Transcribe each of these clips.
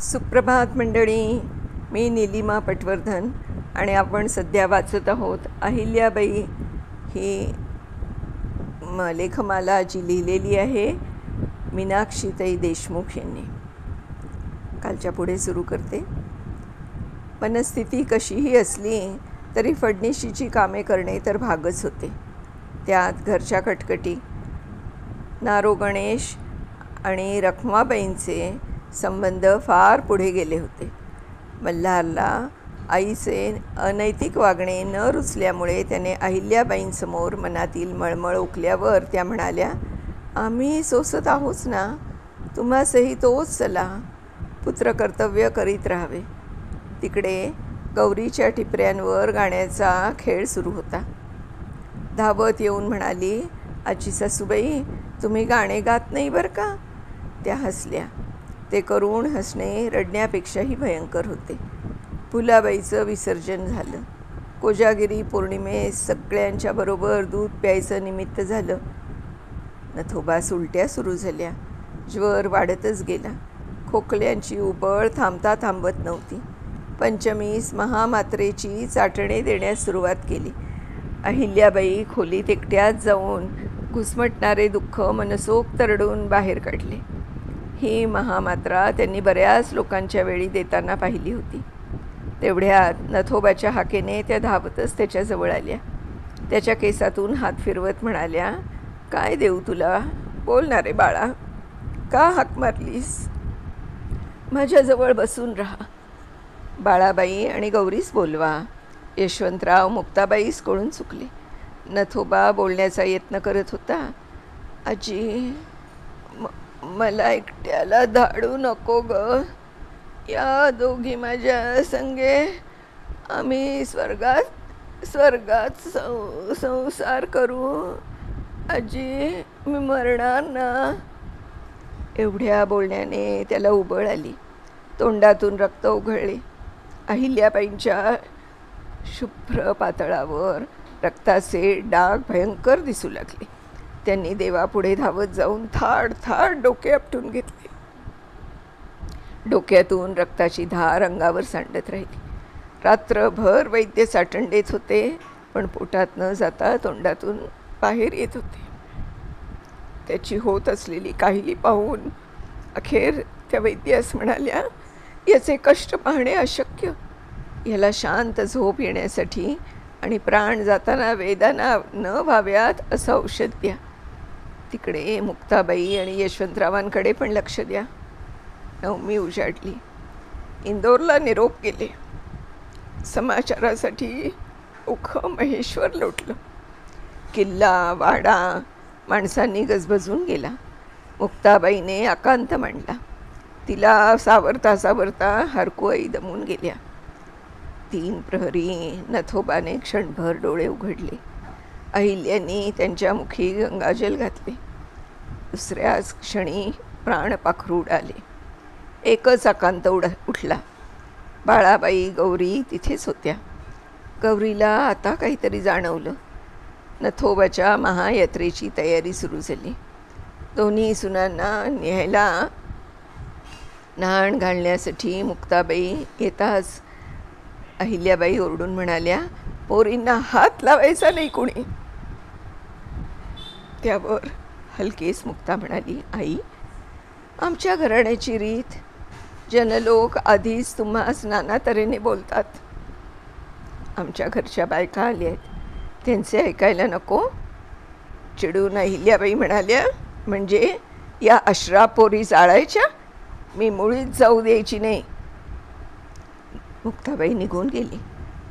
सुप्रभात मंडळी. मी नीलिमा पटवर्धन आणि आपण सध्या वाचत आहोत अहिल्याबाई ही लेखमाला जी लिहिलेली आहे मीनाक्षीताई देशमुख यांनी. कालच्या पुढे सुरू करते. मनस्थिती कशीही असली तरी फडणीशीची कामे करणे तर भागच होते. त्यात घरच्या कटकटी. नारो गणेश आणि रखमाबाईंचे संबंध फार पुढे गेले होते. मल्हारला आईचे अनैतिक वागणे न रुचल्यामुळे त्याने अहिल्याबाईंसमोर मनातील मळमळ ओकल्यावर त्या म्हणाल्या, आम्ही सोसत आहोत ना, तुम्हासही तोच चला. पुत्रकर्तव्य करीत राहावे. तिकडे गौरीच्या टिपऱ्यांवर गाण्याचा खेळ सुरू होता. धावत येऊन म्हणाली, आजी सासूबाई, तुम्ही गाणे गात नाही बरं का. त्या हसल्या. ते करुण हसणे रडण्यापेक्षाही भयंकर होते. फुलाबाईचं विसर्जन झालं. कोजागिरी पौर्णिमेस सगळ्यांच्या बरोबर दूध प्यायचं निमित्त झालं. नथोबास उलट्या सुरू झाल्या. ज्वर वाढतच गेला. खोकल्यांची उबळ थांबता थांबत नव्हती. पंचमीस महामात्रेची चाटणे देण्यास सुरुवात केली. अहिल्याबाई खोलीत एकट्यात जाऊन घुसमटणारे दुःख मनसोक्त रडून बाहेर काढले. ही महामात्रा त्यांनी बऱ्याच लोकांच्या वेळी देताना पाहिली होती. तेवढ्यात नथोबाच्या हाकेने त्या धावतच त्याच्याजवळ आल्या. त्याच्या केसातून हात फिरवत म्हणाल्या, काय देऊ तुला? बोलणारे बाळा, का हाक मारलीस? माझ्याजवळ बसून राहा. बाळाबाई आणि गौरीस बोलवा. यशवंतराव मुक्ताबाईस कळून चुकले. नथोबा बोलण्याचा यत्न करत होता. आजी, मला एकट्याला धाडू नको ग. या दोघी माझ्या संगे. आम्ही स्वर्गात संसार करू. आजी, मी मरणार ना. एवढ्या बोलण्याने त्याला उबळ आली. तोंडातून रक्त उघळले. अहिल्याबाईंच्या शुभ्र पातळावर रक्ताचे डाग भयंकर दिसू लागले. त्यांनी देवापुढे धावत जाऊन थाड थाड डोके आपटून घेतले. डोक्यातून रक्ताची धार अंगावर सांडत राहिली. रात्रभर वैद्य साठण देत होते, पण पोटात न जाता तोंडातून बाहेर येत होते. त्याची होत असलेली काहिली पाहून अखेर त्या वैद्यास म्हणाल्या, याचे कष्ट पाहणे अशक्य. याला शांत झोप येण्यासाठी आणि प्राण जाताना वेदना न व्हाव्यात असं औषध द्या. तिकडे मुक्ताबाई आणि यशवंतरावांकडे पण लक्ष द्या. नवमी उजाडली. इंदोरला निरोप गेले. समाचारासाठी उख महेश्वर लोटलं. किल्ला वाडा माणसांनी गजबजून गेला. मुक्ताबाईने आकांत मांडला. तिला सावरता हरकुआई दमून गेल्या. 3 प्रहरी नथोबाने क्षणभर डोळे उघडले. अहिल्यानी त्यांच्या मुखी गंगाजल घातले. दुसऱ्याच क्षणी प्राण पाखरू उडाले. एकच आकांत उठला. बाळाबाई गौरी तिथेच होत्या. गौरीला आता काहीतरी जाणवलं. नथोबाच्या महायात्रेची तयारी सुरू झाली. दोन्ही सुनांना न्यायला न्हाण घालण्यासाठी मुक्ताबाई येताच अहिल्याबाई ओरडून म्हणाल्या, पोरींना हात लावायचा नाही कोणी. त्यावर हलकेच मुक्ता म्हणाली, आई, आमच्या घराण्याची रीत. जनलोक आधीच तुम्हास नाना तऱ्हेने बोलतात. आमच्या घरच्या बायका आल्या आहेत, त्यांचे ऐकायला नको. चिडून अहिल्याबाई म्हणाल्या, म्हणजे या अश्राप पोरी जाळायच्या? मी मुळीच जाऊ द्यायची नाही. मुक्ताबाई निघून गेली.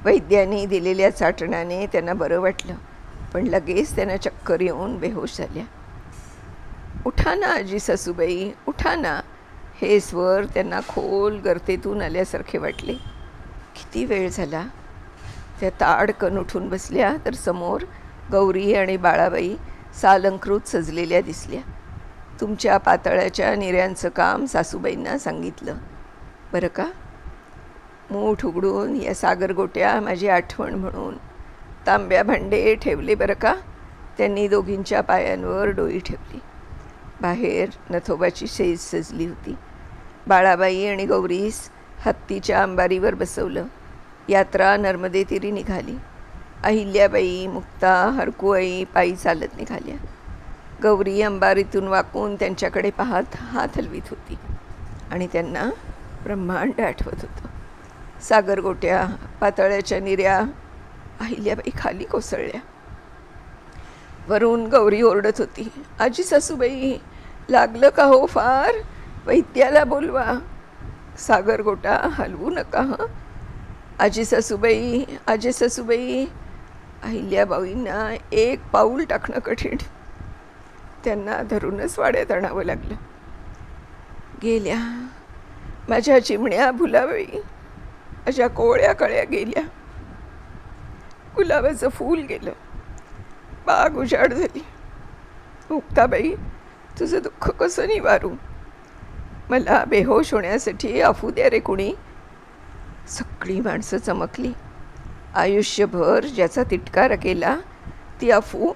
वैद्याने दिलेल्या चाटणाने त्यांना बरं वाटलं, पण लगेच त्यांना चक्कर येऊन बेहोश झाल्या. उठा ना आजी सासूबाई, उठा ना. हे स्वर त्यांना खोल गर्तेतून आल्यासारखे वाटले. किती वेळ झाला. त्या ताडकन उठून बसल्या तर समोर गौरी आणि बाळाबाई सालंकृत सजलेल्या दिसल्या. तुमच्या पातळाच्या निऱ्यांचं काम सासूबाईंना सांगितलं बरं का. मूठ उघडून या सागरगोट्या माझी आठवण म्हणून तांब्या भांडे ठेवले बरं का. त्यांनी दोघींच्या पायांवर डोई ठेवली. बाहेर नथोबाची सेज सजली होती. बाळाबाई आणि गौरीस हत्तीच्या अंबारीवर बसवलं. यात्रा नर्मदे तीरी निघाली. अहिल्याबाई, मुक्ता, हरकूआई पायी चालत निघाल्या. गौरी अंबारीतून वाकून त्यांच्याकडे पाहत हात हलवीत होती आणि त्यांना ब्रह्मांड आठवत होतं. सागरगोट्या, पातळ्याच्या निऱ्या. अहिल्याबाई खाली कोसळल्या. वरून गौरी ओरडत होती, आजी सासूबाई, लागलं का हो फार? वैद्याला बोलवा. सागरगोटा, हलवू नका हं. आजी सासूबाई, आजी सासूबाई. अहिल्याबाईंना एक पाऊल टाकणं कठीण. त्यांना धरूनच वाड्यात आणावं लागलं. गेल्या माझ्या चिमण्या भुलाबाई, माझ्या कोवळ्या कळ्या गेल्या. गुलाबाचं फूल गेलं. बाग उजाड झाली. मुक्ताबाई, तुझं दुःख कसं निवारू? मला बेहोश होण्यासाठी अफू द्या रे कुणी. सगळी माणसं चमकली. आयुष्यभर ज्याचा तिटकारा केला ती अफू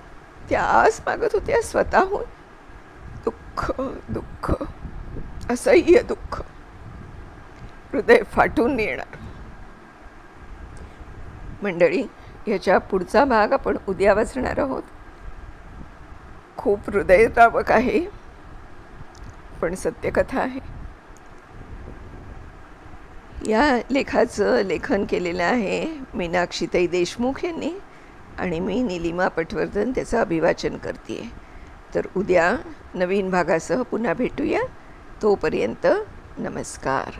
त्या आज मागत होत्या स्वतःहून. दुःख, दुःख, असह्य दुःख. हृदय फाटून येणार. मंडळी, याच्या पुढचा भाग आपण उद्या वाचणार आहोत. खूप हृदयद्रावक आहे, पण सत्यकथा आहे. या लेखाचं लेखन केलेलं आहे मीनाक्षीताई देशमुख यांनी आणि मी नीलिमा पटवर्धन त्याचं अभिवाचन करते आहे. तर उद्या नवीन भागासह पुन्हा भेटूया. तोपर्यंत नमस्कार.